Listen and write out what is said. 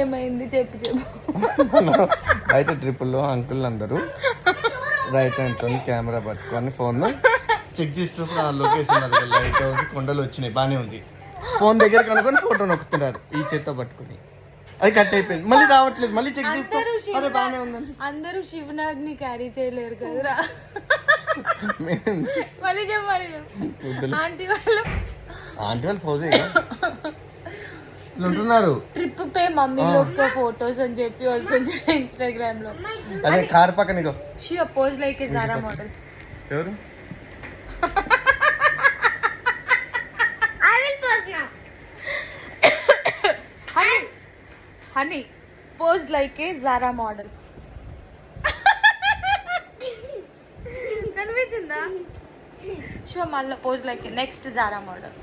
ఏమైంది చెప్పు చెప్పు. బయట ట్రిపుల్లో అంకుల్ అందరూ రైట్ హ్యాండ్ తో కెమెరా పట్టుకొని ఫోన్ చెక్ చేస్తున్నప్పుడు ఆ లొకేషన్ లైట్ హౌస్ కొండలు వచ్చినాయి, బానే ఉంది. ఫోన్ దగ్గర కనుకొని ఫోటో నొక్కుతున్నారు ఈ చేత్తో పట్టుకుని. అది కట్ అయిపోయింది, మళ్ళీ రావట్లేదు, మళ్ళీ చెక్ చేస్తారు. అరే బానే ఉందండి. అందరూ శివనాగ్ని క్యారీ చేయలేరు కదరా. మళ్ళీ చెప్పాలి ఆంటీ వాళ్ళు ఫోజే ఉంటున్నారు. ట్రిప్ పే మమ్మీ లోక్ ఫోటోస్ అని చెప్పి వస్తుంది ఇన్స్టాగ్రామ్ లో. అదే కార్ పక్కన ఇగో she pose like a Zara model. ఎవరు honey pose like a Zara model. కనిపించిందా? షో మళ్ళీ pose like next Zara model.